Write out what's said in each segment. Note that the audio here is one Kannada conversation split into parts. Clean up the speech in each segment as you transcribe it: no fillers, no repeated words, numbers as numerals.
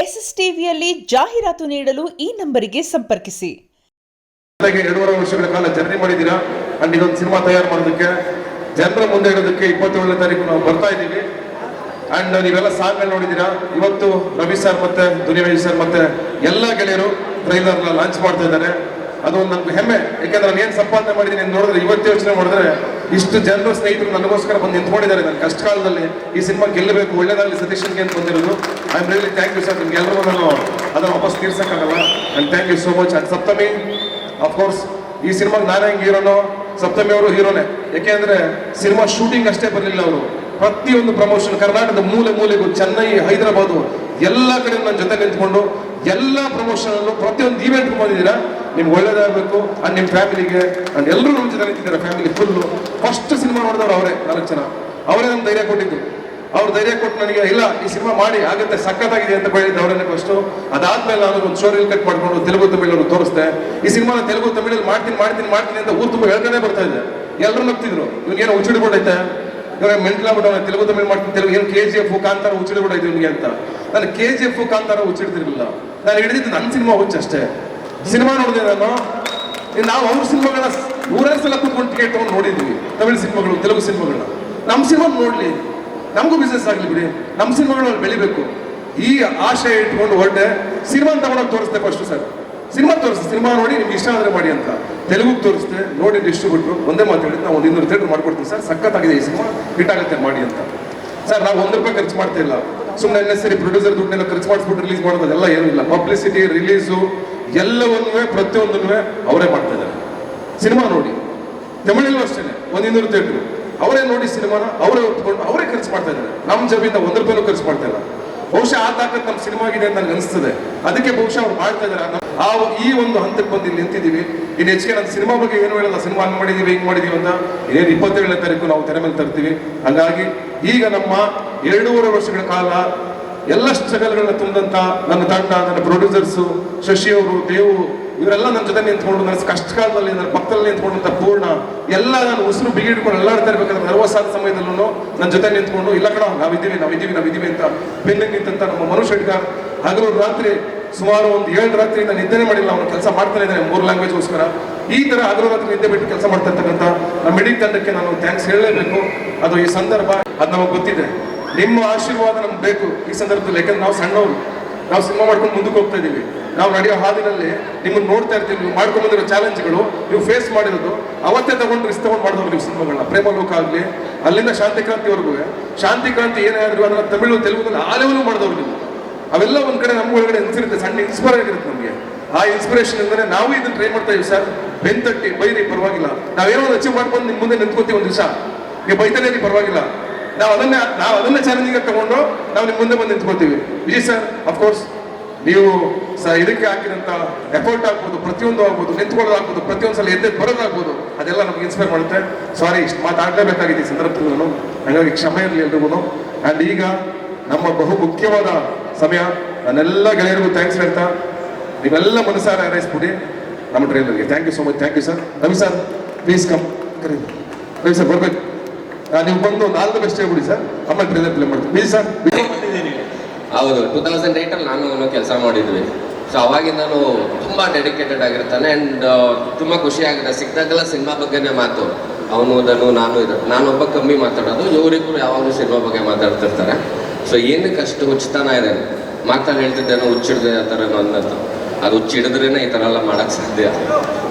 SSTVಯಲ್ಲಿ ಜಾಹೀರಾತು ನೀಡಲು ಈ ನಂಬರಿಗೆ ಸಂಪರ್ಕಿಸಿ. 2.5 ವರ್ಷಗಳ ಕಾಲ ಜರ್ನಿ ಮಾಡಿದ್ದೀರಾ ಅಂಡ್ ಇದೊಂದು ಸಿನಿಮಾ ತಯಾರು ಮಾಡೋದಕ್ಕೆ ಜನರ ಮುಂದೆ ಇಡೋದಕ್ಕೆ 27ನೇ ತಾರೀಕು ನಾವು ಬರ್ತಾ ಇದ್ದೀವಿ. ಅಂಡ್ ನೀವೆಲ್ಲ ಸಾಂಗ್ ನೋಡಿದ್ದೀರಾ. ಇವತ್ತು ರವಿ ಸರ್ ಮತ್ತೆ ದುನಿಯಾವಿ ಸರ್ ಮತ್ತೆ ಎಲ್ಲ ಗೆಳೆಯರು ಟ್ರೈಲರ್ ಲಾಂಚ್ ಮಾಡ್ತಾ ಇದ್ದಾರೆ. ಅದು ನನ್ಗೆ ಹೆಮ್ಮೆ, ಯಾಕಂದ್ರೆ ನಾನು ಏನು ಸಂಪಾದನೆ ಮಾಡಿದ್ದೀನಿ ನೋಡಿದ್ರೆ ಇವತ್ತು ಯೋಚನೆ ಮಾಡಿದ್ರೆ ಇಷ್ಟು ಜನರು ಸ್ನೇಹಿತರು ನನಗೋಸ್ಕರ ಬಂದು ನಿಂತ್ಕೊಂಡಿದ್ದಾರೆ. ನನ್ನ ಕಷ್ಟ ಕಾಲದಲ್ಲಿ ಈ ಸಿನಿಮಾ ಗೆಲ್ಲಬೇಕು, ಒಳ್ಳೇದಾಗಲಿ ಸತೀಶನ್ಗೆ ಅಂತ ಬಂದಿರೋದು. I am really thank you sir. ನಿಮ್ಗೆ ಎಲ್ಲರೂ ನಾನು ಅದನ್ನು ವಾಪಸ್ ತೀರ್ಸಕ್ಕಾಗಲ್ಲ. And thank you so much. And Saptami of course ಈ ಸಿನಿಮಾಗೆ ನಾನೇ ಹೆಂಗೆ ಹೀರೋನೋ ಸಪ್ತಮಿ ಅವರು ಹೀರೋನೇ. ಯಾಕೆಂದ್ರೆ ಸಿನಿಮಾ ಶೂಟಿಂಗ್ ಅಷ್ಟೇ ಬರಲಿಲ್ಲ, ಅವರು ಪ್ರತಿಯೊಂದು ಪ್ರಮೋಷನ್ ಕರ್ನಾಟಕದ ಮೂಲೆ ಮೂಲೆಗೂ, ಚೆನ್ನೈ, ಹೈದರಾಬಾದು ಎಲ್ಲ ಕಡೆ ನನ್ನ ಜೊತೆ ನಿಂತ್ಕೊಂಡು ಎಲ್ಲ ಪ್ರಮೋಷನ್ ಅಲ್ಲೂ ಪ್ರತಿಯೊಂದು ಈವೆಂಟ್ ಬಂದಿದ್ದೀರಾ. ನಿಮ್ಗೆ ಒಳ್ಳೇದಾಗಬೇಕು ಅಂಡ್ ನಿಮ್ಮ ಫ್ಯಾಮಿಲಿಗೆ ಅಂಡ್ ಎಲ್ಲರೂ ನಮ್ಮ ಜೊತೆ ನಿಂತಿದ್ದಾರೆ. ಫ್ಯಾಮಿಲಿ ಫುಲ್ಲು ಫಸ್ಟ್ ಸಿನಿಮಾ ನೋಡಿದವ್ರು ಅವರೇ, 4 ಜನ ಅವರೇ ನಮ್ಗೆ ಧೈರ್ಯ ಕೊಟ್ಟಿದ್ದು. ಅವ್ರು ಧೈರ್ಯ ಕೊಟ್ಟು ನನಗೆ ಇಲ್ಲ ಈ ಸಿನಿಮಾ ಮಾಡಿ ಆಗುತ್ತೆ ಸಖತ್ತಾಗಿದೆ ಅಂತ ಹೇಳಿದ್ದು ಅವರನ್ನೇ ಫಸ್ಟು. ಅದಾದ್ಮೇಲೆ ನಾನು ಒಂದು ಸ್ಟೋರಿ ಕಟ್ ಮಾಡ್ಕೊಂಡು ತೆಲುಗು ತಮಿಳನ್ನು ತೋರಿಸ್ದೆ. ಈ ಸಿನಿಮಾನ ತೆಲುಗು ತಮಿಳಲ್ಲಿ ಮಾಡ್ತೀನಿ ಅಂತ ಊರು ತುಂಬ ಹೇಳ್ಕೊಂಡೇ ಬರ್ತಾ ಇದೆ. ಎಲ್ಲರೂ ನಗ್ತಿದ್ರು, ಇವನಿಗೇನೋ ಹುಚ್ಚಿಡ್ಬಿಟ್ಟೈತೆ, ಇವಾಗ ಮೆಂಟ್ಲಾಗ್ಬಿಟ್ಟು ತೆಲುಗು ತಮಿಳು ಮಾಡ್ತೀನಿ, ತೆಲುಗು ಏನು KGF ಕಾಂತಾರ ಹುಚ್ಚಿಡ್ಬಿಟ್ಟೈತೆ ಇವನಿಗೆ ಅಂತ. ನಾನು KGF ಕಾಂತಾರ ಹುಚ್ಚಿಡ್ತಿರ್ಲಿಲ್ಲ. ನಾನು ಹಿಡಿದಿದ್ದು ನನ್ನ ಸಿನಿಮಾ ಹುಚ್ಚಷ್ಟೇ. ಸಿನಿಮಾ ನೋಡಿದೆ ನಾನು. ನಾವು ಅವ್ರ ಸಿನಿಮಾಗಳನ್ನ 100 ಸಲ ಕೂತ್ಕೊಂಡು ಟಿಕೆಟ್ ತಗೊಂಡು ನೋಡಿದ್ವಿ, ತಮಿಳು ಸಿನಿಮಾಗಳು, ತೆಲುಗು ಸಿನಿಮಾಗಳನ್ನ. ನಮ್ಮ ಸಿನಿಮಾ ನೋಡ್ಲಿ, ನಮಗೂ ಬಿಸ್ನೆಸ್ ಆಗಲಿ ಬಿಡಿ, ನಮ್ಮ ಸಿನಿಮಾಗಳು ಬೆಳಿಬೇಕು ಈ ಆಶಯ ಇಟ್ಕೊಂಡು ಹೊರಟೆ. ಸಿನಿಮಾ ತಗೊಂಡೋಗಿ ತೋರಿಸ್ದೆ ಫಸ್ಟ್ ಸರ್. ಸಿನಿಮಾ ತೋರಿಸ್ತೆ, ಸಿನಿಮಾ ನೋಡಿ ನಿಮ್ಗೆ ಇಷ್ಟ ಆದರೆ ಮಾಡಿ ಅಂತ. ತೆಲುಗುಗೆ ತೋರಿಸ್ತೆ, ನೋಡಿ ಡಿಸ್ಟ್ರಿಬ್ಯೂಟ್ರು ಒಂದೇ ಮಾತು ಹೇಳಿದ್ದು, ನಾವು 200 ಥಿಯೇಟರ್ ಮಾಡ್ಕೊಡ್ತೀವಿ ಸರ್, ಸಖತ್ತಾಗಿದೆ ಈ ಸಿನಿಮಾ, ಹಿಟ್ ಆಗುತ್ತೆ ಮಾಡಿ ಅಂತ. ಸರ್ ನಾವು 1 ರೂಪಾಯಿ ಖರ್ಚು ಮಾಡ್ತಾ ಇಲ್ಲ, ಸುಮ್ಮನೆ ನೆಸರಿ ಪ್ರೊಡ್ಯೂಸರ್ ದುಡ್ಡನ್ನೆಲ್ಲ ಖರ್ಚು ಮಾಡಿಸ್ಬಿಟ್ಟು ರಿಲೀಸ್ ಮಾಡೋದೆಲ್ಲ ಏನೂ ಇಲ್ಲ. ಪಬ್ಲಿಸಿಟಿ, ರಿಲೀಸು ಎಲ್ಲವನ್ನೂ ಪ್ರತಿಯೊಂದನ್ನು ಅವರೇ ಮಾಡ್ತಾ ಇದ್ದಾರೆ. ಸಿನಿಮಾ ನೋಡಿ, ತಮಿಳಲ್ಲೂ ಅಷ್ಟೇ 100 ಥಿಯೇಟ್ರು ಅವರೇ ನೋಡಿ ಸಿನಿಮಾನ ಅವರೇ ಒಪ್ಕೊಂಡು ಅವರೇ ಖರ್ಚು ಮಾಡ್ತಾ ಇದ್ದಾರೆ. ನಮ್ಮ ಜಬಿಂದ 1 ರೂಪಾಯಿನೂ ಖರ್ಚು ಮಾಡ್ತಾ ಇಲ್ಲ. ಬಹುಶಃ ಆ ತಾಕತ್ ನಮ್ಮ ಸಿನಿಮಾಗಿದೆ ಅಂತ ನನಗೆ ಅನಿಸ್ತದೆ. ಅದಕ್ಕೆ ಬಹುಶಃ ಅವ್ರು ಮಾಡ್ತಾ ಇದ್ದಾರೆ. ಈ ಒಂದು ಹಂತಕ್ಕೆ ಬಂದು ಇಲ್ಲಿ ನಿಂತಿದ್ದೀವಿ. ಇನ್ನು ಹೆಚ್ಚಿಗೆ ನನ್ನ ಸಿನಿಮಾ ಬಗ್ಗೆ ಏನು ಹೇಳಲ್ಲ, ಸಿನಿಮಾ ಹಂಗೆ ಮಾಡಿದ್ದೀವಿ ಹಿಂಗೆ ಮಾಡಿದ್ದೀವಿ ಅಂತ. ಇನ್ನೇನು 27ನೇ ತಾರೀಕು ನಾವು ತೆರೆ ಮೇಲೆ ತರ್ತೀವಿ. ಹಾಗಾಗಿ ಈಗ ನಮ್ಮ 2.5 ವರ್ಷಗಳ ಕಾಲ ಎಲ್ಲ ಸ್ಟ್ರಗಲ್ಗಳನ್ನ ತುಂಬಿದಂಥ ನನ್ನ ತಂಡ, ನನ್ನ ಪ್ರೊಡ್ಯೂಸರ್ಸು, ಶಶಿ ಅವರು, ದೇವು, ಇವರೆಲ್ಲ ನನ್ನ ಜೊತೆ ನಿಂತ್ಕೊಂಡು ನನ್ನ ಕಷ್ಟ ಕಾಲದಲ್ಲಿ ನನ್ನ ಪಕ್ಕದಲ್ಲಿ ನಿಂತ್ಕೊಂಡಂಥ ಪೂರ್ಣ ಎಲ್ಲ ನಾನು ಉಸಿರು ಬಿಗಿಡ್ಕೊಂಡು ಎಲ್ಲಾಡ್ತಾ ಇರ್ಬೇಕಾದ್ರೆ ನರ್ವಸ್ ಆದ ಸಮಯದಲ್ಲೂ ನನ್ನ ಜೊತೆ ನಿಂತ್ಕೊಂಡು ಇಲ್ಲ ಕಣ ನಾವಿದ್ದೀವಿ ಅಂತ ಬೆನ್ನಿಗೆ ನಿಂತಂತ ನಮ್ಮ ಮನು ಶೆಟ್ಗಾರ್ ಹಗಲು ರಾತ್ರಿ ಸುಮಾರು ಒಂದು 7 ರಾತ್ರಿಯಿಂದ ನಿದ್ದೆನೇ ಮಾಡಿಲ್ಲ, ಅವನು ಕೆಲಸ ಮಾಡ್ತಾನೆ ಇದ್ದಾನೆ 3 ಲ್ಯಾಂಗ್ವೇಜ್ಗೋಸ್ಕರ. ಈ ಥರ ಹಗಲು ರಾತ್ರಿ ನಿದ್ದೆ ಬಿಟ್ಟು ಕೆಲಸ ಮಾಡ್ತಾ ಇರ್ತಕ್ಕಂಥ ನಮ್ಮ ಇಡೀ ತಂಡಕ್ಕೆ ನಾನು ಥ್ಯಾಂಕ್ಸ್ ಹೇಳಲೇಬೇಕು. ಅದು ಈ ಸಂದರ್ಭ, ಅದು ನಮಗೆ ಗೊತ್ತಿದೆ. ನಿಮ್ಮ ಆಶೀರ್ವಾದ ನಮ್ಗೆ ಬೇಕು ಈ ಸಂದರ್ಭದಲ್ಲಿ. ಯಾಕಂದ್ರೆ ನಾವು ಸಣ್ಣವರು, ನಾವು ಸಿನಿಮಾ ಮಾಡ್ಕೊಂಡು ಮುಂದಕ್ಕೆ ಹೋಗ್ತಾ ಇದ್ದೀವಿ. ನಾವು ನಡೆಯೋ ಹಾದಿನಲ್ಲಿ ನಿಮ್ಮನ್ನು ನೋಡ್ತಾ ಇರ್ತೀವಿ. ನೀವು ಮಾಡ್ಕೊಂಡು ಬಂದಿರೋ ಚಾಲೆಂಜ್ಗಳು, ನೀವು ಫೇಸ್ ಮಾಡಿರೋದು ಅವತ್ತೇ ರಿಸ್ಕ್ ತಗೊಂಡು ಮಾಡಿದವ್ರು ನೀವು ಸಿನಿಮಾಗಳನ್ನ. ಪ್ರೇಮಲೋಕ ಆಗಲಿ, ಅಲ್ಲಿಂದ ಶಾಂತಿಕ್ರಾಂತಿವರೆಗೂ. ಶಾಂತಿಕ್ರಾಂತಿ ಏನೇ ಆದ್ರೂ ಅದನ್ನ ತಮಿಳು, ತೆಲುಗುದಲ್ಲಿ ಆ ಲೆವೆಲ್ ಮಾಡಿದವ್ರು ನೀವು. ಅವೆಲ್ಲ ಒಂದ್ ಕಡೆ ನಮ್ಮ ಒಳಗಡೆ ಅನ್ಸಿರುತ್ತೆ, ಸಣ್ಣ ಇನ್ಸ್ಪೈರ್ ಆಗಿರುತ್ತೆ ನಮಗೆ. ಆ ಇನ್ಸ್ಪಿರೇಷನ್ ಇಂದನೇ ನಾವು ಇದನ್ನ ಟ್ರೈ ಮಾಡ್ತಾ ಇದೀವಿ ಸರ್. ಬೆಂತಟ್ಟಿ ಬೈರಿ ಪರವಾಗಿಲ್ಲ, ನಾವೇನೋ ಒಂದು ಅಚೀವ್ ಮಾಡ್ಕೊಂಡು ನಿಮ್ಮ ಮುಂದೆ ನಿಂತ್ಕೊತೀವಿ. ಒಂದು ದಿವಸ ನೀವು ಬೈತಾನೆ ಪರವಾಗಿಲ್ಲ, ನಾವು ಅದನ್ನೇ ಚಾಲೆಂಜಿಂಗ್ ತಗೊಂಡು ನಾವು ನಿಮ್ಮ ಮುಂದೆ ಬಂದು ನಿಂತ್ಕೊಳ್ತೀವಿ. ವಿಜಯ್ ಸರ್ ಅಫ್ಕೋರ್ಸ್ ನೀವು ಇದಕ್ಕೆ ಹಾಕಿದಂಥ ಎಫರ್ಟ್ ಆಗ್ಬೋದು, ಪ್ರತಿಯೊಂದು ಆಗ್ಬೋದು, ನಿಂತ್ಕೊಳ್ಳೋದು ಆಗ್ಬೋದು, ಪ್ರತಿಯೊಂದು ಸಲ ಎದ್ದು ಬರೋದಾಗ್ಬೋದು, ಅದೆಲ್ಲ ನಮ್ಗೆ ಇನ್ಸ್ಪೈರ್ ಮಾಡುತ್ತೆ. ಸಾರಿ, ಇಷ್ಟು ಮಾತಾಡಲೇಬೇಕಾಗಿದೆ ಈ ಸಂದರ್ಭದಲ್ಲಿ ನಾನು, ಹಾಗಾಗಿ ಕ್ಷಮೆ ಇರಲಿ ಎಲ್ರಿಗೂ. ಆ್ಯಂಡ್ ಈಗ ನಮ್ಮ ಬಹು ಮುಖ್ಯವಾದ ಸಮಯ. ನನ್ನೆಲ್ಲ ಗೆಳೆಯರಿಗೂ ಥ್ಯಾಂಕ್ಸ್ ಹೇಳ್ತಾ ನೀವೆಲ್ಲ ಮನಸಾರ ಹಾರೈಸ್ಬಿಡಿ ನಮ್ಮ ಟ್ರೈಲರ್ಗೆ. Thank you so much. Thank you sir. Ravi sir please come. Ravi sir ಬರ್ಬೇಕು, ನೀವು ಬಂದು 4 ಬೆಸ್ಟ್ ಹೇಳ್ಬಿಡಿ ಸರ್, ಆಮೇಲೆ ಟ್ರೈಲರ್ ಪ್ಲೇ ಮಾಡ್ತೀವಿ. Please sir. ಹೌದು, 2008 ನಾನು ಕೆಲಸ ಮಾಡಿದ್ವಿ. ಸೊ ಅವಾಗಿಂದ ನಾನು ತುಂಬ ಡೆಡಿಕೇಟೆಡ್ ಆಗಿರ್ತಾನೆ. ಆ್ಯಂಡ್ ತುಂಬ ಖುಷಿ ಆಗುತ್ತೆ ಸಿಕ್ಕಿದಾಗೆಲ್ಲ ಸಿನಿಮಾ ಬಗ್ಗೆನೇ ಮಾತು. ಅವನು ಇದನ್ನು ನಾನೊಬ್ಬ ಕಮ್ಮಿ ಮಾತಾಡೋದು, ಇವರಿಬ್ಬರು ಯಾವಾಗಲೂ ಸಿನಿಮಾ ಬಗ್ಗೆ ಮಾತಾಡ್ತಿರ್ತಾರೆ. ಸೊ ಏನಕ್ಕೆ ಅಷ್ಟು ಹುಚ್ಚತನ ಇದೆ, ಮಾತಾಡಿ ಹೇಳ್ತಿದ್ದೇನೋ ಹುಚ್ಚಿಡ್ದೆ ಆ ಥರ ಅನ್ನೋದು. ಅದು ಹುಚ್ಚಿಡಿದ್ರೇ ಈ ಥರ ಎಲ್ಲ ಮಾಡೋಕ್ಕೆ ಸಾಧ್ಯ.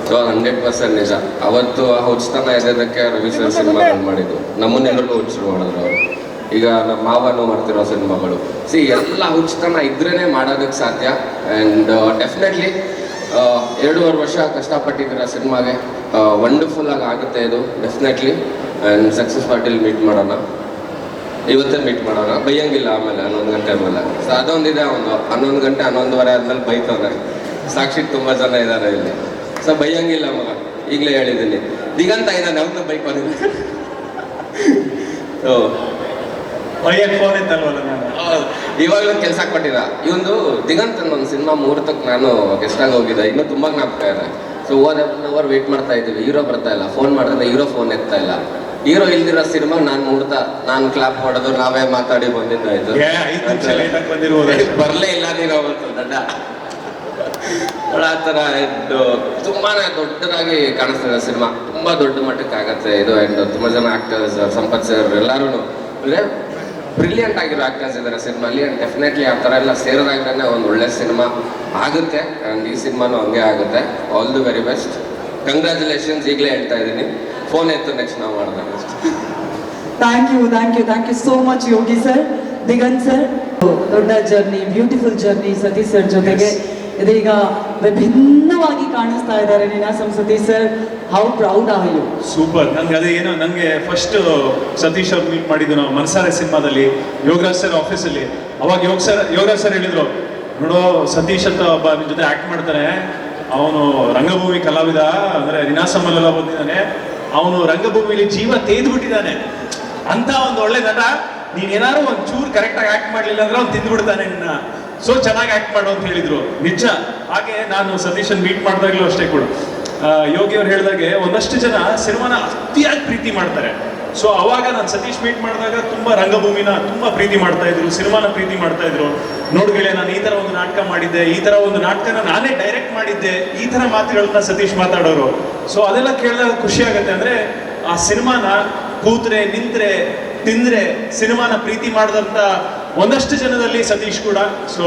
ಸೊ 100% ನಿಜ. ಅವತ್ತು ಆ ಹುಚ್ಚತನ ಇರೋದಕ್ಕೆ ರವಿ ಸರ್ ಸಿನಿಮಾಗಳು ಮಾಡಿದ್ದು, ನಮ್ಮನ್ನೆಲ್ಲರೂ ಹುಚ್ಚರು ಮಾಡಿದ್ರು ಅವರು. ಈಗ ನಮ್ಮ ಮಾವನು ಮಾಡ್ತಿರೋ ಸಿನಿಮಾಗಳು ಎಲ್ಲ ಹುಚ್ಚತನ ಇದ್ರೇ ಮಾಡೋದಕ್ಕೆ ಸಾಧ್ಯ. ಆ್ಯಂಡ್ ಡೆಫಿನೆಟ್ಲಿ 2.5 ವರ್ಷ ಕಷ್ಟಪಟ್ಟಿದ್ದೀರ ಸಿನಿಮಾಗೆ. ವಂಡರ್ಫುಲ್ ಆಗಿ ಆಗುತ್ತೆ ಇದು ಡೆಫಿನೆಟ್ಲಿ. ಆ್ಯಂಡ್ ಸಕ್ಸಸ್ ಪಾರ್ಟಿಲಿ ಮೀಟ್ ಮಾಡೋಣ, ಇವತ್ತೇ ಮೀಟ್ ಮಾಡೋಣ, ಬೈಯಂಗಿಲ್ಲ ಆಮೇಲೆ 11 ಗಂಟೆ ಆಮೇಲೆ. ಸೊ ಅದೊಂದಿದೆ, ಒಂದು 11 ಗಂಟೆ 11:15 ಆದ್ಮೇಲೆ ಬೈತವ್ರೆ. ಸಾಕ್ಷಿಗೆ ತುಂಬ ಜನ ಇದ್ದಾರೆ ಇಲ್ಲಿ. ಸೊ ಬೈಯಂಗಿಲ್ಲ ಮಗ, ಈಗಲೇ ಹೇಳಿದ್ದೀನಿ. ದಿಗಂತ ಇದ್ದಾನೆ, ಅವ್ರನ್ನ ಬೈಕೋದಿಲ್ಲ. ಸೊ ಇವಾಗಲೂ ಕೆಲಸ ಕೊಟ್ಟಿರ ಇವಂದು ದಿಗಂತ್ ಒಂದು ಸಿನಿಮಾ ಮುಹೂರ್ತಕ್ಕೆ ನಾನು ಗೆಸ್ಟಾಗಿ ಹೋಗಿದ್ದೆ, ಇನ್ನೂ ತುಂಬ ಜ್ಞಾಪಕ ಇದೆ. ಸೊ 1 ಅವರ್ ವೇಟ್ ಮಾಡ್ತಾ ಇದ್ದೀವಿ, ಹೀರೋ ಬರ್ತಾ ಇಲ್ಲ. ಫೋನ್ ಮಾಡಿದ್ರೆ ಹೀರೋ ಫೋನ್ ಎತ್ತಾ ಇಲ್ಲ. ಹೀರೋ ಇಲ್ದಿರೋ ಸಿನಿಮಾ ನಾನು ಕ್ಲಾಪ್ ಮಾಡೋದು, ನಾವೇ ಮಾತಾಡಿ ಬಂದಿದ್ದಾಯ್ತು. ಬರ್ಲೇ ಇಲ್ಲ ನೀನು ಇವತ್ತು ದಡ್ಡ. ಆ ಥರ ಇದು ತುಂಬಾ ದೊಡ್ಡದಾಗಿ ಕಾಣಿಸ್ತದೆ ಸಿನಿಮಾ, ತುಂಬ ದೊಡ್ಡ ಮಟ್ಟಕ್ಕೆ ಆಗತ್ತೆ ಇದು. ಆ್ಯಂಡ್ ತುಂಬ ಜನ ಆ್ಯಕ್ಟರ್ಸ್, ಸಂಪತ್ ಸರ್ ಎಲ್ಲರೂ ಅಂದರೆ ಬ್ರಿಲಿಯಂಟ್ ಆಗಿರೋ ಆ್ಯಕ್ಟರ್ಸ್ ಇದ್ದಾರೆ ಸಿನಿಮಾಲಿ. ಆ್ಯಂಡ್ ಡೆಫಿನೆಟ್ಲಿ ಆ ಥರ ಎಲ್ಲ ಸೇರಿದಾಗಲೇ ಒಂದು ಒಳ್ಳೆ ಸಿನಿಮಾ ಆಗುತ್ತೆ. ಆ್ಯಂಡ್ ಈ ಸಿನಿಮಾನು ಹಂಗೆ ಆಗುತ್ತೆ. All the very best. Congratulations ಈಗಲೇ ಹೇಳ್ತಾ ಇದ್ದೀನಿ. ಫೋನ್ ಎತ್ತು ನೆಕ್ಸ್ಟ್ ನಾವು ಮಾಡಿದಾಗ ಅಷ್ಟೇ. Thank you so much Yogi sir, Diganth sir. ದೊಡ್ಡ journey, beautiful journey Satish sir ಜೊತೆಗೆ. ಇದೀಗ ವಿಭಿನ್ನವಾಗಿ ಕಾಣಿಸ್ತಾ ಇದ್ದಾರೆ Ninasam Satish sir. How proud are you? Super. ನಂಗೆ ಅದೇ ಏನೋ ನನಗೆ ಫಸ್ಟ್ ಸತೀಶ್ ಅವ್ರು ಮೀಟ್ ಮಾಡಿದ್ದು ನಾವು ಮನಸಾರೆ ಸಿನಿಮಾದಲ್ಲಿ ಯೋಗರಾಜ್ ಸರ್ ಆಫೀಸಲ್ಲಿ. ಅವಾಗ ಯೋಗರಾಜ್ ಸರ್ ಹೇಳಿದ್ರು, ನೋಡೋ ಸತೀಶ್ ಅಂತ ಒಬ್ಬ ನಿನ್ನ ಜೊತೆ ಆ್ಯಕ್ಟ್ ಮಾಡ್ತಾನೆ, ಅವನು ರಂಗಭೂಮಿ ಕಲಾವಿದ, ಅಂದರೆ ನಿನಾಸಮಲ್ಲೆಲ್ಲ ಬಂದಿದ್ದಾನೆ, ಅವನು ರಂಗಭೂಮಿಲಿ ಜೀವ ತೆಗೆದುಬಿಟ್ಟಿದ್ದಾನೆ ಅಂತ ಒಂದು ಒಳ್ಳೆ ನಟ. ನೀನೇನಾದ್ರು ಒಂದು ಚೂರು ಕರೆಕ್ಟಾಗಿ ಆ್ಯಕ್ಟ್ ಮಾಡಲಿಲ್ಲ ಅಂದ್ರೆ ಅವ್ನು ತಿಂದುಬಿಡ್ತಾನೆ ನಿನ್ನ, ಸೊ ಚೆನ್ನಾಗಿ ಆ್ಯಕ್ಟ್ ಮಾಡು ಅಂತ ಹೇಳಿದ್ರು. ನಿಜ. ಹಾಗೆ ನಾನು ಸತೀಶನ್ ಮೀಟ್ ಮಾಡಿದಾಗಲೂ ಅಷ್ಟೇ ಕೂಡ ಯೋಗಿ ಅವ್ರು ಹೇಳಿದಾಗೆ ಒಂದಷ್ಟು ಜನ ಸಿನಿಮಾನ ಅತಿಯಾಗಿ ಪ್ರೀತಿ ಮಾಡ್ತಾರೆ. ಸೊ ಅವಾಗ ನಾನು ಸತೀಶ್ ಮೀಟ್ ಮಾಡಿದಾಗ ತುಂಬ ರಂಗಭೂಮಿನ ತುಂಬ ಪ್ರೀತಿ ಮಾಡ್ತಾ ಇದ್ರು, ಸಿನಿಮಾನ ಪ್ರೀತಿ ಮಾಡ್ತಾ ಇದ್ರು. ನೋಡ್ಗಳೇ, ನಾನು ಈ ಥರ ಒಂದು ನಾಟಕ ಮಾಡಿದ್ದೆ, ಈ ಥರ ಒಂದು ನಾಟಕನ ನಾನೇ ಡೈರೆಕ್ಟ್ ಮಾಡಿದ್ದೆ, ಈ ಥರ ಮಾತುಗಳನ್ನ ಸತೀಶ್ ಮಾತಾಡೋರು. ಸೊ ಅದೆಲ್ಲ ಕೇಳಿದಾಗ ಖುಷಿ ಆಗುತ್ತೆ. ಅಂದರೆ ಆ ಸಿನಿಮಾನ ಕೂತ್ರೆ, ನಿಂತ್ರೆ, ತಿಂದ್ರೆ ಸಿನಿಮಾನ ಪ್ರೀತಿ ಮಾಡಿದಂಥ ಒಂದಷ್ಟು ಜನದಲ್ಲಿ ಸತೀಶ್ ಕೂಡ. ಸೊ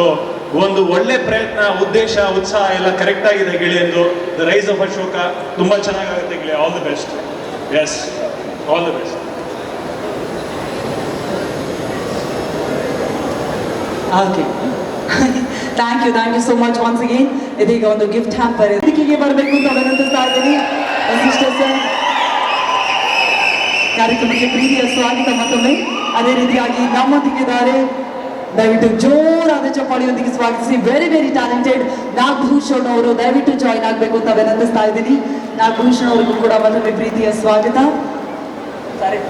ಒಂದು ಒಳ್ಳೆ ಪ್ರಯತ್ನ, ಉದ್ದೇಶ, ಉತ್ಸಾಹ ಎಲ್ಲ ಕರೆಕ್ಟ್ ಆಗಿದೆ ಗೆಳೆಯಂದು. ದ ರೈಸ್ ಆಫ್ ಅಶೋಕ ತುಂಬ ಚೆನ್ನಾಗಾಗುತ್ತೆ ಗೆಳೆಯ. All the best. Yes, all the best. Okay, thank you so much once again. ಇದೀಗ ಒಂದು ಗಿಫ್ಟ್ ಹ್ಯಾಂಪರ್ ಇದಕ್ಕೆ ಬರಬೇಕು ಅಂತ ವಿನಂತಿಸ್ತಾ ಇದ್ದೀನಿ. ಸಿಸ್ಟರ್ ಸರ್, ಕಾರ್ಯಕ್ರಮಕ್ಕೆ ಪ್ರೀತಿಯ ಸ್ವಾಗತ ಮತ್ತೊಮ್ಮೆ. ಅದೇ ರೀತಿಯಾಗಿ ನಮ್ಮೊಂದಿಗಿದ್ದಾರೆ, ದಯವಿಟ್ಟು ಜೋರಾದ ಚಪ್ಪಾಳಿಯೊಂದಿಗೆ ಸ್ವಾಗತಿಸಿ. ವೆರಿ ಟ್ಯಾಲೆಂಟೆಡ್ ನಾಗಭೂಷಣ್ ಅವರು ದಯವಿಟ್ಟು ಜಾಯಿನ್ ಆಗಬೇಕು ಅಂತ ವಿನಂತಿಸ್ತಾ ಇದ್ದೀನಿ. ನಾಗಭೂಷಣ್ ಅವ್ರಿಗೂ ಕೂಡ ಮತ್ತೊಮ್ಮೆ ಪ್ರೀತಿಯ ಸ್ವಾಗತ.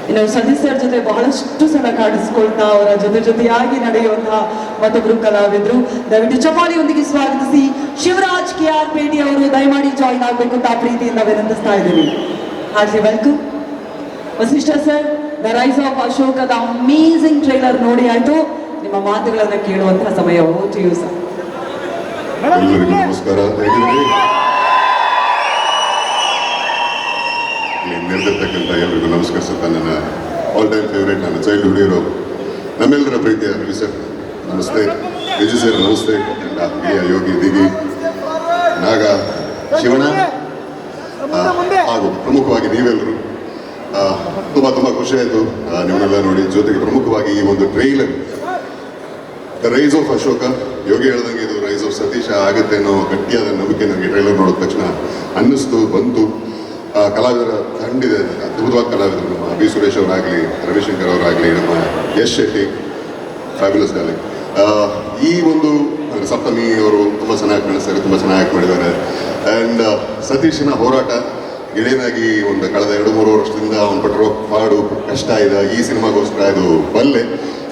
ಇನ್ನು ಸತೀಶ್ ಸರ್ ಜೊತೆ ಬಹಳಷ್ಟು ಸಲ ಕಾಣಿಸ್ಕೊಳ್ತಾ ಅವರ ಜೊತೆಯಾಗಿ ನಡೆಯುವಂತಹ ಮತ್ತೊಬ್ರು ಕಲಾವಿದರು. ದಯವಿಟ್ಟು ಚಪ್ಪಾಳಿಯೊಂದಿಗೆ ಸ್ವಾಗತಿಸಿ. ಶಿವರಾಜ್ KR ಪೇಟಿ ಅವರು ದಯಮಾಡಿ ಜಾಯಿನ್ ಆಗಬೇಕು ಅಂತ ಪ್ರೀತಿಯಿಂದ ವಿನಂತಿಸ್ತಾ ಇದ್ದೀನಿ. Heartly welcome. Vasishta sir, the rise of ಅಶೋಕದ ಅಮೇಸಿಂಗ್ ಟ್ರೈಲರ್ ನೋಡಿ ಆಯ್ತು, ನಿಮ್ಮ ಮಾತುಗಳನ್ನ ಕೇಳುವಂತಹ ಸಮಯ. To you sir. ಎಲ್ಲರಿಗೂ ನಮಸ್ಕಾರ. ಹೇಗಿದ್ದೀರಿ? ನೆರೆದಿರ್ತಕ್ಕಂಥ ಎಲ್ಲರಿಗೂ ನಮಸ್ಕರಿಸುತ್ತಾ, ನನ್ನ ಆಲ್ ಟೈಮ್ ಫೇವ್ರೇಟ್, ನನ್ನ ಚೈಲ್ಡ್ಹುಡ್ ಹೀರೋ, ನಮ್ಮೆಲ್ಲರ ಪ್ರೀತಿಯ ರವಿ ಸರ್ ನಮಸ್ತೆ, ವಿಜಯ್ ಸರ್ ನಮಸ್ತೆ, ಹಿರಿಯ ಯೋಗಿ ದಿಗಿ, ನಾಗ, ಶಿವಣ್ಣ ಹಾಗೂ ಪ್ರಮುಖವಾಗಿ ನೀವೆಲ್ಲರೂ ತುಂಬ ಖುಷಿ ಆಯಿತು ನಿಮ್ಮನ್ನೆಲ್ಲ ನೋಡಿ. ಜೊತೆಗೆ ಪ್ರಮುಖವಾಗಿ ಈ ಒಂದು trailer the rise of Ashoka, Yogi ಹೇಳ್ದಂಗೆ ಇದು ರೈಸ್ ಆಫ್ ಸತೀಶ ಆಗುತ್ತೆ ಅನ್ನೋ ಗಟ್ಟಿಯಾದ ನಂಬಿಕೆ ನನಗೆ ಟ್ರೈಲರ್ ನೋಡಿದ ತಕ್ಷಣ ಅನ್ನಿಸ್ತು, ಬಂತು. ಕಲಾವಿದರ ತಂಡಿದೆ, ಅದ್ಭುತವಾದ ಕಲಾವಿದರು, ನಮ್ಮ ಬಿ ಸುರೇಶ್ ಅವರಾಗಲಿ, ರವಿಶಂಕರ್ ಅವರಾಗಲಿ, ನಮ್ಮ ಯಶ್ ಶೆಟ್ಟಿ, ಫ್ಯಾಬ್ಯುಲಸ್ ಡಾರ್ಲಿಂಗ್. ಈ ಒಂದು ಸಪ್ತಮಿ ಅವರು ತುಂಬ ಚೆನ್ನಾಗಿ ಕಾಣಿಸ್ತಾರೆ, ತುಂಬ ಚೆನ್ನಾಗಿ ಆ್ಯಕ್ಟ್ ಮಾಡಿದ್ದಾರೆ. ಆ್ಯಂಡ್ ಸತೀಶನ ಹೋರಾಟ ಗೆಳೆಯನಾಗಿ ಒಂದು ಕಳೆದ 2-3 ವರ್ಷದಿಂದ ಅವನು ಪಟ್ಟಿರೋ ಪಾಡು ಕಷ್ಟ ಇದೆ. ಈ ಸಿನಿಮಾಗೋಸ್ಕರ ಇದು ಬಲ್ಲೆ.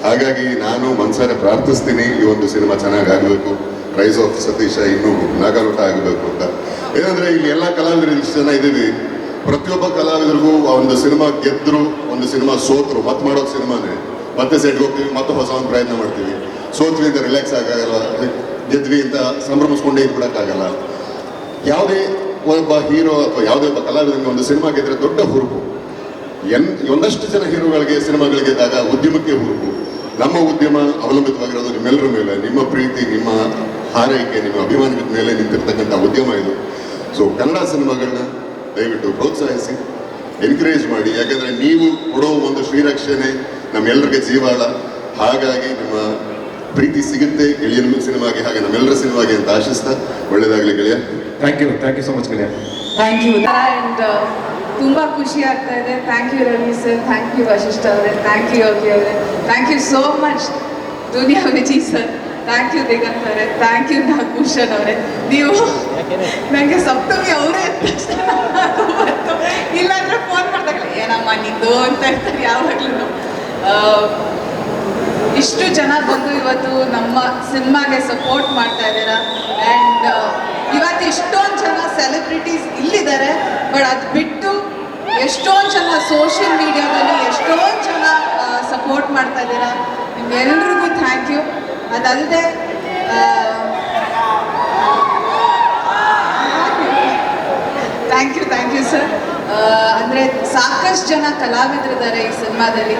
ಹಾಗಾಗಿ ನಾನು ಮನಸಾರೆ ಪ್ರಾರ್ಥಿಸ್ತೀನಿ ಈ ಒಂದು ಸಿನಿಮಾ ಚೆನ್ನಾಗಿ ಆಗಬೇಕು, ರೈಸ್ ಆಫ್ ಸತೀಶ ಇನ್ನೂ ನಾಗಾಲೋಟ ಆಗಬೇಕು ಅಂತ. ಏನಂದರೆ ಇಲ್ಲಿ ಎಲ್ಲ ಕಲಾವಿದರು ಇಷ್ಟು ಜನ ಇದ್ದೀವಿ, ಪ್ರತಿಯೊಬ್ಬ ಕಲಾವಿದರಿಗೂ ಒಂದು ಸಿನಿಮಾ ಗೆದ್ದರು, ಒಂದು ಸಿನಿಮಾ ಸೋತರು, ಮತ್ತೆ ಮಾಡೋದು ಸಿನಿಮಾನೇ, ಮತ್ತೆ ಸೆಟ್ಗೆ ಹೋಗ್ತೀವಿ, ಮತ್ತೆ ಹೊಸ ಒಂದು ಪ್ರಯತ್ನ ಮಾಡ್ತೀವಿ. ಸೋತ್ವಿ ಅಂತ ರಿಲ್ಯಾಕ್ಸ್ ಆಗೋಲ್ಲ, ಗೆದ್ವಿ ಅಂತ ಸಂಭ್ರಮಿಸ್ಕೊಂಡೇ ಬಿಡೋಕ್ಕಾಗಲ್ಲ. ಯಾವುದೇ ಒಬ್ಬ ಹೀರೋ ಅಥವಾ ಯಾವುದೇ ಒಬ್ಬ ಕಲಾವಿದನಿಗೆ ಒಂದು ಸಿನಿಮಾ ಗೆದ್ದರೆ ದೊಡ್ಡ ಹುರುಪು. ಒಂದಷ್ಟು ಜನ ಹೀರೋಗಳಿಗೆ ಸಿನಿಮಾಗಳು ಗೆದ್ದಾಗ ಉದ್ಯಮಕ್ಕೆ ಹುರುಪು. ನಮ್ಮ ಉದ್ಯಮ ಅವಲಂಬಿತವಾಗಿರೋದು ನಿಮ್ಮೆಲ್ಲರ ಮೇಲೆ, ನಿಮ್ಮ ಪ್ರೀತಿ, ನಿಮ್ಮ ಹಾರೈಕೆ, ನಿಮ್ಮ ಅಭಿಮಾನದ ಮೇಲೆ ನಿಂತಿರ್ತಕ್ಕಂಥ ಉದ್ಯಮ ಇದು. ಸೊ ಕನ್ನಡ ಸಿನಿಮಾಗಳನ್ನ ದಯವಿಟ್ಟು ಪ್ರೋತ್ಸಾಹಿಸಿ, ಎನ್ಕರೇಜ್ ಮಾಡಿ. ಯಾಕಂದರೆ ನೀವು ಕೊಡೋ ಒಂದು ಶ್ರೀರಕ್ಷಣೆ ನಮ್ಮೆಲ್ಲರಿಗೆ ಜೀವಾಳ. ಹಾಗಾಗಿ ನಿಮ್ಮ ಪ್ರೀತಿ ಸಿಗುತ್ತೆ ಗೆಳೆಯನ ಸಿನಿಮಾಗೆ, ಹಾಗೆ ನಮ್ಮೆಲ್ಲರ ಸಿನಿಮಾಗೆ ಅಂತ ಆಶಿಸ್ತಾ ಒಳ್ಳೇದಾಗಲಿ ಗೆಳೆಯ. ಥ್ಯಾಂಕ್ ಯು ಸೊ ಮಚ್ ಗೆಳೆಯ. Thank you. ಆ್ಯಂಡ್ ತುಂಬ ಖುಷಿ ಆಗ್ತಾ ಇದೆ. Thank you Ravi sir, thank you Vasishta ಅವರೇ, ಥ್ಯಾಂಕ್ ಯು ಯೋಗಿ ಅವರೇ, thank you so much Duniya Vijay sir, thank you Diganth ಅವರೇ, ಥ್ಯಾಂಕ್ ಯು ನಾಗಭೂಷಣ್ ಅವರೇ. ನೀವು ನನಗೆ ಸಪ್ತಮಿ ಅವರೇ ಬಂತು, ಇಲ್ಲಾಂದ್ರೆ ಫೋನ್ ಮಾಡಿದಾಗ ಏನಮ್ಮ ನಿಂದು ಅಂತ ಇರ್ತಾರೆ ಯಾವಾಗಲೂ. ಇಷ್ಟು ಜನ ಬಂದು ಇವತ್ತು ನಮ್ಮ ಸಿನಿಮಾಗೆ ಸಪೋರ್ಟ್ ಮಾಡ್ತಾ ಇದ್ದೀರಾ. ಆ್ಯಂಡ್ ಇವತ್ತು ಇಷ್ಟೊಂದು ಜನ ಸೆಲೆಬ್ರಿಟೀಸ್ ಇಲ್ಲಿದ್ದಾರೆ, ಬಟ್ ಅದು ಬಿಟ್ಟು ಎಷ್ಟೊಂದು ಜನ ಸೋಷಿಯಲ್ ಮೀಡಿಯಾದಲ್ಲಿ ಎಷ್ಟೊಂದು ಜನ ಸಪೋರ್ಟ್ ಮಾಡ್ತಾ ಇದ್ದೀರಾ. ನಿಮ್ಗೆಲ್ರಿಗೂ ಥ್ಯಾಂಕ್ ಯು. ಅದಲ್ಲದೆ ಜನ ಕಲಾವಿದರಿದ್ದಾರೆ ಈ ಸಿನಿಮಾದಲ್ಲಿ.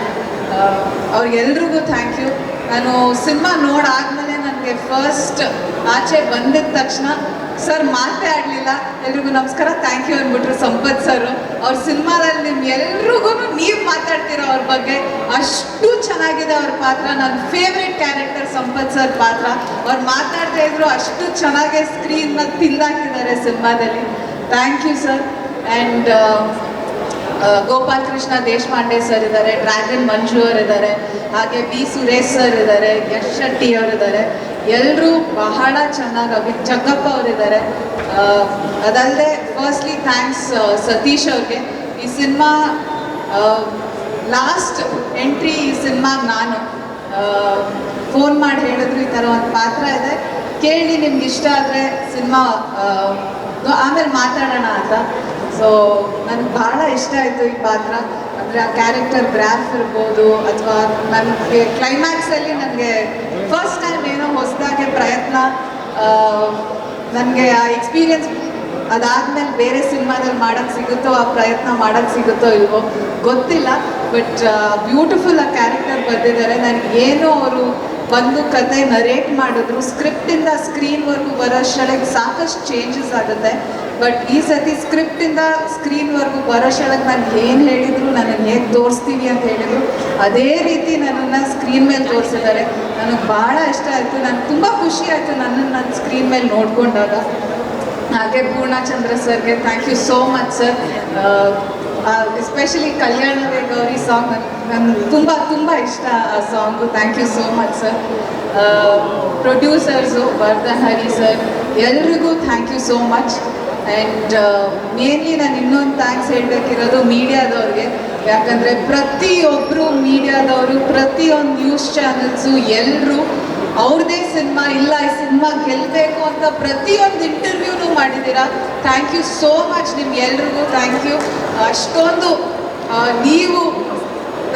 ಅವ್ರಿಗೆಲ್ರಿಗೂ ಥ್ಯಾಂಕ್ ಯು. ನಾನು ಸಿನಿಮಾ ನೋಡಾದ್ಮೇಲೆ ನನಗೆ ಫಸ್ಟ್ ಆಚೆ ಬಂದಿದ ತಕ್ಷಣ ಸರ್ ಮಾತೇ ಆಡಲಿಲ್ಲ, ಎಲ್ರಿಗೂ ನಮಸ್ಕಾರ ಥ್ಯಾಂಕ್ ಯು ಅಂದ್ಬಿಟ್ರು ಸಂಪತ್ ಸರ್. ಅವ್ರ ಸಿನಿಮಾದಲ್ಲಿ ನಿಮ್ ಎಲ್ರಿಗೂ ನೀವು ಮಾತಾಡ್ತೀರೋ ಅವ್ರ ಬಗ್ಗೆ, ಅಷ್ಟು ಚೆನ್ನಾಗಿದೆ ಅವ್ರ ಪಾತ್ರ. ನನ್ನ ಫೇವ್ರೆಟ್ ಕ್ಯಾರೆಕ್ಟರ್ ಸಂಪತ್ ಸರ್ ಪಾತ್ರ. ಅವ್ರು ಮಾತಾಡ್ತಾ ಇದ್ರು ಅಷ್ಟು ಚೆನ್ನಾಗಿ ಸ್ಕ್ರೀನ್ನ ತಿಂದಾಕಿದ್ದಾರೆ ಸಿನಿಮಾದಲ್ಲಿ. Thank you sir. And Gopal Krishna Deshpande sir ಇದ್ದಾರೆ, ಡ್ರ್ಯಾಗನ್ ಮಂಜು ಅವರಿದ್ದಾರೆ, ಹಾಗೆ ಬಿ ಸುರೇಶ್ ಸರ್ ಇದ್ದಾರೆ, ಯಶ್ ಶೆಟ್ಟಿ ಅವರಿದ್ದಾರೆ. ಎಲ್ಲರೂ ಬಹಳ ಚೆನ್ನಾಗಿ ಜಗ್ಗಪ್ಪ ಅವರಿದ್ದಾರೆ. ಅದಲ್ಲದೆ ಫಸ್ಟ್ಲಿ ಥ್ಯಾಂಕ್ಸ್ ಸತೀಶ್ ಅವ್ರಿಗೆ. ಈ ಸಿನಿಮಾ ಲಾಸ್ಟ್ ಎಂಟ್ರಿ ಈ ಸಿನಿಮಾಗೆ ನಾನು ಫೋನ್ ಮಾಡಿ ಹೇಳಿದ್ರು ಈ ಥರ ಒಂದು ಪಾತ್ರ ಇದೆ ಕೇಳಿ, ನಿಮ್ಗೆ ಇಷ್ಟ ಆದರೆ ಸಿನಿಮಾ ಆಮೇಲೆ ಮಾತಾಡೋಣ ಅಂತ. ಸೊ ನನಗೆ ಭಾಳ ಇಷ್ಟ ಆಯಿತು ಈ ಪಾತ್ರ. ಅಂದರೆ ಆ ಕ್ಯಾರೆಕ್ಟರ್ ಗ್ರಾಫ್ ಇರ್ಬೋದು, ಅಥವಾ ನನಗೆ ಕ್ಲೈಮ್ಯಾಕ್ಸಲ್ಲಿ ನನಗೆ ಫಸ್ಟ್ ಟೈಮ್ ಏನೋ ಹೊಸದಾಗಿ ಪ್ರಯತ್ನ, ನನಗೆ ಆ ಎಕ್ಸ್ಪೀರಿಯನ್ಸ್ ಅದಾದಮೇಲೆ ಬೇರೆ ಸಿನಿಮಾದಲ್ಲಿ ಮಾಡೋಕ್ಕೆ ಸಿಗುತ್ತೋ, ಆ ಪ್ರಯತ್ನ ಮಾಡೋಕ್ಕೆ ಸಿಗುತ್ತೋ ಇಲ್ವೋ ಗೊತ್ತಿಲ್ಲ. ಬಟ್ ಬ್ಯೂಟಿಫುಲ್ ಆ ಕ್ಯಾರೆಕ್ಟರ್ ಬಂದಿದ್ದಾರೆ. ನನಗೆ ಏನೋ ಅವರು ಬಂದು ಕತೆ ನರೇಟ್ ಮಾಡಿದ್ರು, ಸ್ಕ್ರಿಪ್ಟಿಂದ ಸ್ಕ್ರೀನ್ವರೆಗೂ ಬರೋಷ್ಟೊಳಗೆ ಸಾಕಷ್ಟು ಚೇಂಜಸ್ ಆಗುತ್ತೆ. ಬಟ್ ಈ ಸತಿ ಸ್ಕ್ರಿಪ್ಟಿಂದ ಸ್ಕ್ರೀನ್ವರೆಗೂ ಬರೋಷ್ಟೊಳಗೆ ನಾನು ಏನು ಹೇಳಿದ್ರು, ನನ್ನನ್ನು ಹೇಗೆ ತೋರಿಸ್ತೀವಿ ಅಂತ ಹೇಳಿದ್ರು ಅದೇ ರೀತಿ ನನ್ನನ್ನು ಸ್ಕ್ರೀನ್ ಮೇಲೆ ತೋರಿಸಿದ್ದಾರೆ. ನನಗೆ ಭಾಳ ಇಷ್ಟ ಆಯಿತು. ನನಗೆ ತುಂಬ ಖುಷಿ ಆಯಿತು ನನ್ನನ್ನು ನಾನು ಸ್ಕ್ರೀನ್ ಮೇಲೆ ನೋಡಿಕೊಂಡಾಗ. ಹಾಗೆ ಪೂರ್ಣಚಂದ್ರ ಸರ್ಗೆ thank you so much sir. Especially ಕಲ್ಯಾಣವೇ ಗೌರಿ ಸಾಂಗ್ ನನಗೆ ತುಂಬ ತುಂಬ ಇಷ್ಟ ಆ song. Thank you so much sir. Producers Vardhan Hari sir, ಎಲ್ರಿಗೂ thank you so much. And mainly ನಾನು ಇನ್ನೊಂದು ಥ್ಯಾಂಕ್ಸ್ ಹೇಳಬೇಕಿರೋದು ಮೀಡಿಯಾದವ್ರಿಗೆ. ಯಾಕಂದರೆ ಪ್ರತಿಯೊಬ್ಬರು ಮೀಡಿಯಾದವರು, ಪ್ರತಿಯೊಂದು ನ್ಯೂಸ್ ಚಾನೆಲ್ಸು ಎಲ್ಲರೂ ಅವ್ರದ್ದೇ ಸಿನಿಮಾ ಇಲ್ಲ, ಈ ಸಿನಿಮಾ ಗೆಲ್ಲಬೇಕು ಅಂತ ಪ್ರತಿಯೊಂದು ಇಂಟರ್ವ್ಯೂನು ಮಾಡಿದ್ದೀರಾ. Thank you so much. ನಿಮ್ಗೆ ಎಲ್ರಿಗೂ ಥ್ಯಾಂಕ್ ಯು. ಅಷ್ಟೊಂದು ನೀವು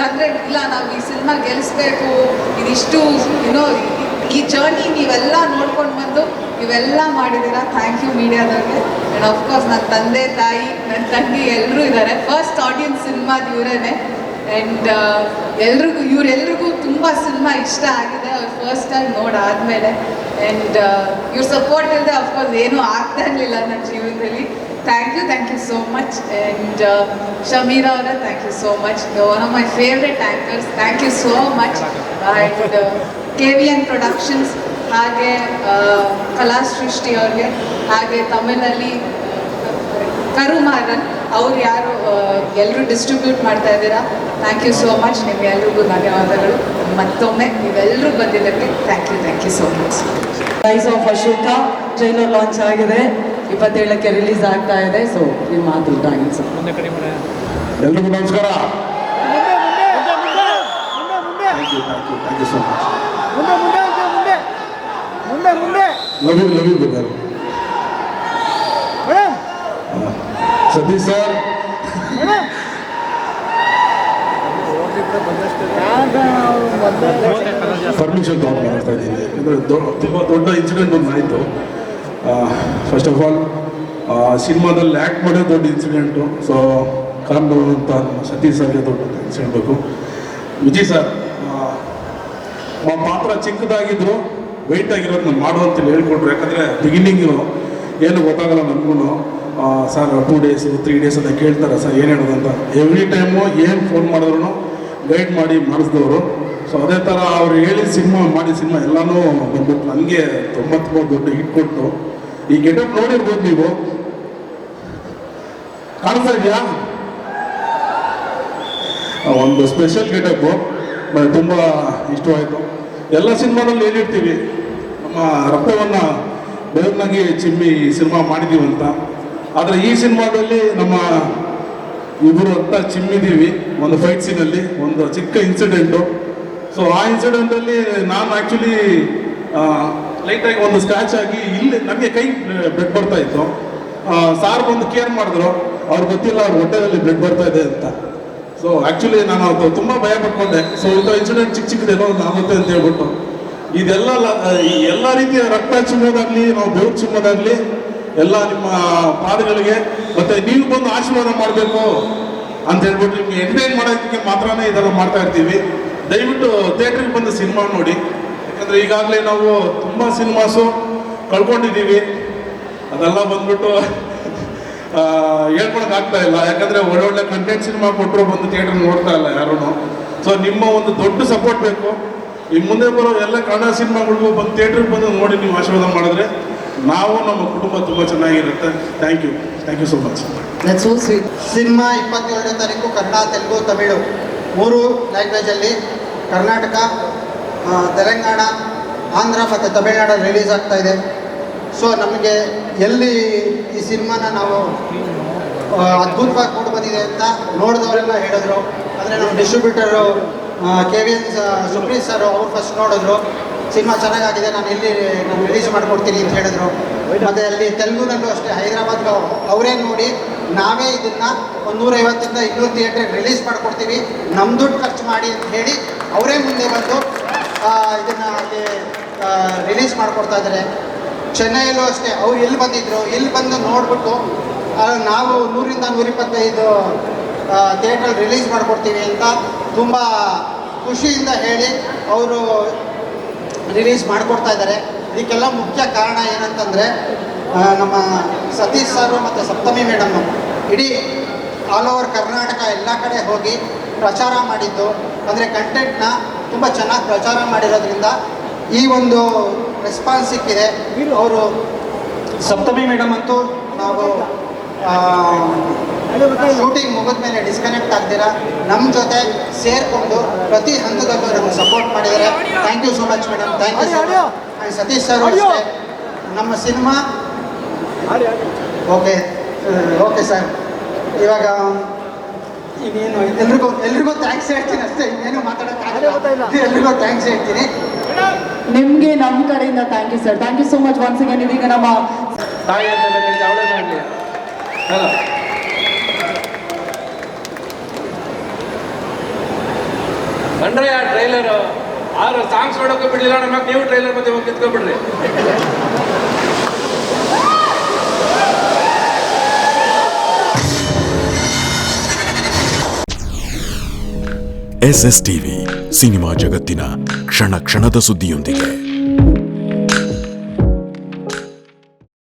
ಅಂದರೆ ಇಲ್ಲ ನಾವು ಈ ಸಿನಿಮಾ ಗೆಲ್ಲಿಸ್ಬೇಕು, ಇದಿಷ್ಟು ಏನೋ ಈ ಜರ್ನಿ ನೀವೆಲ್ಲ ನೋಡ್ಕೊಂಡು ಬಂದು ಇವೆಲ್ಲ ಮಾಡಿದ್ದೀರಾ. ಥ್ಯಾಂಕ್ ಯು ಮೀಡಿಯಾದವ್ರಿಗೆ. ಆ್ಯಂಡ್ ಆಫ್ಕೋರ್ಸ್ ನನ್ನ ತಂದೆ ತಾಯಿ, ನನ್ನ ತಂಗಿ ಎಲ್ಲರೂ ಇದ್ದಾರೆ. ಫಸ್ಟ್ ಆಡಿಯನ್ಸ್ ಸಿನಿಮಾದ ಇವರೇನೆ. ಆ್ಯಂಡ್ ಇವರೆಲ್ರಿಗೂ ತುಂಬ ಸಿನಿಮಾ ಇಷ್ಟ ಆಗಿದೆ ಅವ್ರು ಫಸ್ಟ್ ಟೈಮ್ ನೋಡಾದ್ಮೇಲೆ. ಆ್ಯಂಡ್ ಇವ್ರ ಸಪೋರ್ಟ್ ಇಲ್ಲದೆ ಅಫ್ಕೋರ್ಸ್ ಏನೂ ಆಗ್ತಾ ಇರಲಿಲ್ಲ ನನ್ನ ಜೀವನದಲ್ಲಿ. Thank you so much. And Shameera ಅವರೇ thank you so much, one of my favourite anchors. Thank you so much. And KVN productions, ಹಾಗೆ ಕಲಾ ಸೃಷ್ಟಿ ಅವ್ರಿಗೆ, ಹಾಗೆ ತಮಿಳಲ್ಲಿ ಕರುಮಾರನ್ ಅವ್ರು ಯಾರು ಎಲ್ಲರೂ ಡಿಸ್ಟ್ರಿಬ್ಯೂಟ್ ಮಾಡ್ತಾ ಇದ್ದೀರಾ. Thank you so much. ನಿಮ್ಗೆಲ್ರಿಗೂ ಧನ್ಯವಾದಗಳು ಮತ್ತೊಮ್ಮೆ. ನೀವೆಲ್ಲರೂ ಬಂದಿದ್ದಕ್ಕೆ thank you so much. Rise of Ashoka trailer launch ಆಗಿದೆ, 27ಕ್ಕೆ ರಿಲೀಸ್ ಆಗ್ತಾ ಇದೆ. ಸೊ ನಿಮ್ಮ ಮಾತು ಥ್ಯಾಂಕ್ಸ್. ಎಲ್ರಿಗೂ ನಮಸ್ಕಾರ. Thank you so much. Love you brother. Satish sir, permission ತಗೊಂಡು ಮಾಡ್ತಾ ಇದ್ದೀನಿ. ಅಂದರೆ ತುಂಬ ದೊಡ್ಡ ಇನ್ಸಿಡೆಂಟ್ ಒಂದು ಆಯಿತು. ಫಸ್ಟ್ ಆಫ್ ಆಲ್ ಸಿನಿಮಾದಲ್ಲಿ ಆ್ಯಕ್ಟ್ ಮಾಡೋದು ದೊಡ್ಡ ಇನ್ಸಿಡೆಂಟು. ಸೊ ಕಾರಣ ಅಂತ ಸತೀಶ್ ಸರ್ಗೆ ದೊಡ್ಡ ಥ್ಯಾಂಕ್ಸ್ ಹೇಳಬೇಕು. ವಿಜಯ್ ಸರ್, ಪಾತ್ರ ಚಿಕ್ಕದಾಗಿದ್ರು ವೆಯ್ಟ್ ಆಗಿರೋದು ನಾನು ಮಾಡು ಅಂತೇಳಿ ಹೇಳ್ಕೊಟ್ರು. ಯಾಕಂದರೆ ಬಿಗಿನಿಂಗು ಏನು ಗೊತ್ತಾಗಲ್ಲ ನನಗೂ. ಸರ್ 2 days 3 days ಅಂತ ಕೇಳ್ತಾರೆ, ಸರ್ ಏನು ಹೇಳೋದು ಅಂತ. ಎವ್ರಿ ಟೈಮು ಏನು ಫೋನ್ ಮಾಡಿದ್ರು ಗೈಡ್ ಮಾಡಿ ಮಾಡಿಸಿದವರು. ಸೊ ಅದೇ ಥರ ಅವ್ರು ಹೇಳಿ ಸಿನಿಮಾ ಎಲ್ಲನೂ ಬಂದ್ಬಿಟ್ಟು ನನಗೆ ತುಂಬ ದೊಡ್ಡ ಹಿಟ್ ಕೊಟ್ಟು. ಈ ಗೆಟಪ್ ನೋಡಿರ್ಬೋದು ನೀವು, ಕಾಣಿಸ್ತಾ ಇದೆಯಾ? ಒಂದು ಸ್ಪೆಷಲ್ ಗೆಟಪ್ಪು ತುಂಬ ಇಷ್ಟವಾಯಿತು. ಎಲ್ಲ ಸಿನಿಮಾದಲ್ಲಿ ಹೇಳಿರ್ತೀವಿ ನಮ್ಮ ರಕ್ತವನ್ನು ಬೆವರ್ನಾಗಿ ಚಿಮ್ಮಿ ಸಿನಿಮಾ ಮಾಡಿದ್ದೀವಿ ಅಂತ. ಆದರೆ ಈ ಸಿನಿಮಾದಲ್ಲಿ ನಮ್ಮ ಇಬ್ಬರು ಅಂತ ಚಿಮ್ಮಿದ್ದೀವಿ ಒಂದು ಫೈಟ್ ಸೀನಲ್ಲಿ, ಒಂದು ಚಿಕ್ಕ ಇನ್ಸಿಡೆಂಟು. ಸೊ ಆ ಇನ್ಸಿಡೆಂಟಲ್ಲಿ ನಾನು ಆ್ಯಕ್ಚುಲಿ ಲೈಟಾಗಿ ಒಂದು ಸ್ಕ್ರ್ಯಾಚ್ ಆಗಿ ಇಲ್ಲಿ ನನಗೆ ಕೈ ಬ್ಲಡ್ ಬರ್ತಾ ಇತ್ತು. ಸಾರ್ ಬಂದು ಕೇರ್ ಮಾಡಿದ್ರು, ಅವ್ರಿಗೆ ಗೊತ್ತಿಲ್ಲ ಅವ್ರ ಹೊಟ್ಟೆದಲ್ಲಿ ಬ್ಲಡ್ ಬರ್ತಾ ಇದೆ ಅಂತ. ಸೊ ಆ್ಯಕ್ಚುಲಿ ನಾನು ಅದು ತುಂಬ ಭಯ ಪಡ್ಕೊಂಡೆ. ಸೊ ಇಂಥ ಇನ್ಸಿಡೆಂಟ್ ಚಿಕ್ಕದೇನೋ ಆಗುತ್ತೆ ಅಂತ ಹೇಳ್ಬಿಟ್ಟು ಇದೆಲ್ಲ ಎಲ್ಲ ರೀತಿಯ ರಕ್ತ ಚಿಮ್ಮೋದಾಗಲಿ, ನಾವು ಬೆವರು ಚಿಮ್ಮೋದಾಗಲಿ ಎಲ್ಲ ನಿಮ್ಮ ಪಾದಗಳಿಗೆ. ಮತ್ತು ನೀವು ಬಂದು ಆಶೀರ್ವಾದ ಮಾಡಬೇಕು, ಅಂತ ಹೇಳ್ಬಿಟ್ಟು ನಿಮ್ಗೆ ಎಂಟರ್ಟೈನ್ ಮಾಡೋದಕ್ಕೆ ಮಾತ್ರನೇ ಇದೆಲ್ಲ ಮಾಡ್ತಾ ಇರ್ತೀವಿ. ದಯವಿಟ್ಟು ಥಿಯೇಟ್ರಿಗೆ ಬಂದು ಸಿನಿಮಾ ನೋಡಿ, ಯಾಕಂದರೆ ಈಗಾಗಲೇ ನಾವು ತುಂಬ ಸಿನಿಮಾಸು ಕಳ್ಕೊಂಡಿದ್ದೀವಿ. ಅದೆಲ್ಲ ಬಂದ್ಬಿಟ್ಟು ಹೇಳ್ಕೊಳಕ್ ಆಗ್ತಾ ಇಲ್ಲ, ಯಾಕಂದರೆ ಒಳ್ಳೊಳ್ಳೆ ಕಂಟೆಂಟ್ ಸಿನಿಮಾ ಕೊಟ್ಟರು ಬಂದು ಥಿಯೇಟ್ರ್ ನೋಡ್ತಾ ಇಲ್ಲ ಯಾರೂ. ಸೊ ನಿಮ್ಮ ಒಂದು ದೊಡ್ಡ ಸಪೋರ್ಟ್ ಬೇಕು. ಈ ಮುಂದೆ ಬರೋ ಎಲ್ಲ ಕನ್ನಡ ಸಿನಿಮಾಗಳಿಗೂ ಬಂದು ಥಿಯೇಟ್ರಿಗೆ ಬಂದು ನೋಡಿ ನೀವು ಆಶೀರ್ವಾದ ಮಾಡಿದ್ರೆ ನಾವು ನಮ್ಮ ಕುಟುಂಬ ತುಂಬ ಚೆನ್ನಾಗಿರುತ್ತೆ. Thank you so much. That's so sweet. ಸಿನಿಮಾ 27ನೇ ತಾರೀಕು ಕನ್ನಡ, ತೆಲುಗು, ತಮಿಳು 3 ಲ್ಯಾಂಗ್ವೇಜಲ್ಲಿ ಕರ್ನಾಟಕ, ತೆಲಂಗಾಣ, ಆಂಧ್ರ ಮತ್ತು ತಮಿಳುನಾಡಲ್ಲಿ ರಿಲೀಸ್ ಆಗ್ತಾ ಇದೆ. ಸೊ ನಮಗೆ ಎಲ್ಲಿ ಈ ಸಿನಿಮಾನ ನಾವು ಅದ್ಭುತವಾಗಿ ಮೂಡಿ ಬಂದಿದೆ ಅಂತ ನೋಡಿದವರೆಲ್ಲ ಹೇಳಿದ್ರು. ಅಂದರೆ ನಮ್ಮ ಡಿಸ್ಟ್ರಿಬ್ಯೂಟರು KVN ಸುಪ್ರೀತ್ ಸರ್ ಅವ್ರು ಫಸ್ಟ್ ನೋಡಿದ್ರು, ಸಿನಿಮಾ ಚೆನ್ನಾಗಾಗಿದೆ, ನಾನು ರಿಲೀಸ್ ಮಾಡಿಕೊಡ್ತೀನಿ ಅಂತ ಹೇಳಿದ್ರು. ಮತ್ತು ಅಲ್ಲಿ ತೆಲುಗುನಲ್ಲೂ ಅಷ್ಟೇ ಹೈದರಾಬಾದ್ಗೆ ಅವರೇ ನೋಡಿ ನಾವೇ ಇದನ್ನು 150ರಿಂದ 200 ಥಿಯೇಟ್ರಿಗೆ ರಿಲೀಸ್ ಮಾಡಿಕೊಡ್ತೀವಿ, ನಮ್ಮ ದುಡ್ಡು ಖರ್ಚು ಮಾಡಿ ಅಂತ ಹೇಳಿ ಅವರೇ ಮುಂದೆ ಬಂದು ಇದನ್ನು ಅಲ್ಲಿ ರಿಲೀಸ್ ಮಾಡಿಕೊಡ್ತಾ ಇದ್ದಾರೆ. ಚೆನ್ನೈಯಲ್ಲೂ ಅಷ್ಟೇ ಅವ್ರು ಇಲ್ಲಿ ಬಂದಿದ್ದರು, ಇಲ್ಲಿ ಬಂದು ನೋಡಿಬಿಟ್ಟು ನಾವು 100ರಿಂದ 125 ಥಿಯೇಟ್ರಲ್ಲಿ ರಿಲೀಸ್ ಮಾಡಿಕೊಡ್ತೀವಿ ಅಂತ ತುಂಬ ಖುಷಿಯಿಂದ ಹೇಳಿ ಅವರು ರಿಲೀಸ್ ಮಾಡಿಕೊಡ್ತಾ ಇದ್ದಾರೆ. ಇದಕ್ಕೆಲ್ಲ ಮುಖ್ಯ ಕಾರಣ ಏನಂತಂದರೆ ನಮ್ಮ ಸತೀಶ್ ಸರ್ ಮತ್ತು ಸಪ್ತಮಿ ಮೇಡಮ್ ಇಡೀ ಆಲ್ ಓವರ್ ಕರ್ನಾಟಕ ಎಲ್ಲ ಕಡೆ ಹೋಗಿ ಪ್ರಚಾರ ಮಾಡಿದ್ದು. ಅಂದರೆ ಕಂಟೆಂಟ್ನ ತುಂಬ ಚೆನ್ನಾಗಿ ಪ್ರಚಾರ ಮಾಡಿರೋದ್ರಿಂದ ಈ ಒಂದು ರೆಸ್ಪಾನ್ಸ್ ಸಿಕ್ಕಿದೆ. ಅವರು ಸಪ್ತಮಿ ಮೇಡಮ್ ಅಂತೂ ನಾವು ಶೂಟಿಂಗ್ ಮುಗಿದ ಮೇಲೆ ಡಿಸ್ಕನೆಕ್ಟ್ ಆಗ್ದಿರಾ ನಮ್ಮ ಜೊತೆ ಸೇರಿಕೊಂಡು ಪ್ರತಿ ಹಂತದಲ್ಲೂ ನಮಗೆ ಸಪೋರ್ಟ್ ಮಾಡಿದ್ದಾರೆ. Thank you so much madam, thank you so much. And Satish sir ಅಷ್ಟೇ ನಮ್ಮ ಸಿನಿಮಾ ಓಕೆ ಸರ್. ಇವಾಗ ಇನ್ನೇನು ಎಲ್ರಿಗೂ ಥ್ಯಾಂಕ್ಸ್ ಹೇಳ್ತೀನಿ ಅಷ್ಟೇ, ಇನ್ನೇನು ಮಾತಾಡೋಕ್ಕಾಗಲ್ಲ. ಎಲ್ರಿಗೂ ಥ್ಯಾಂಕ್ಸ್ ಹೇಳ್ತೀನಿ. ನಿಮಗೆ ನಮ್ಮ ಕಡೆಯಿಂದ thank you sir, thank you so much once again. ಇದೀಗ ನಮ್ಮ ತಾಯಿ ಅಂತ ಹೇಳಿ ಅವಳೇ ಮಾಡಲಿ ಅಲ್ಲ. ಬಂದ್ರೆ ಆ ಟ್ರೈಲರ್ ಆದ್ರೆ ಸಾಂಗ್ಸ್ ನೋಡೋಕೆ ಬಿಡಲಿಲ್ಲ, ನಮಗೆ ನೀವು ಟ್ರೈಲರ್ ಮಧ್ಯೆ ಹೋಗಿ ನಿಂತ್ಕೊಂಡ್ಬಿಡ್ರಿ. SSTV ಸಿನಿಮಾ ಜಗತ್ತಿನ ಕ್ಷಣ ಕ್ಷಣದ ಸುದ್ದಿಯೊಂದಿಗೆ.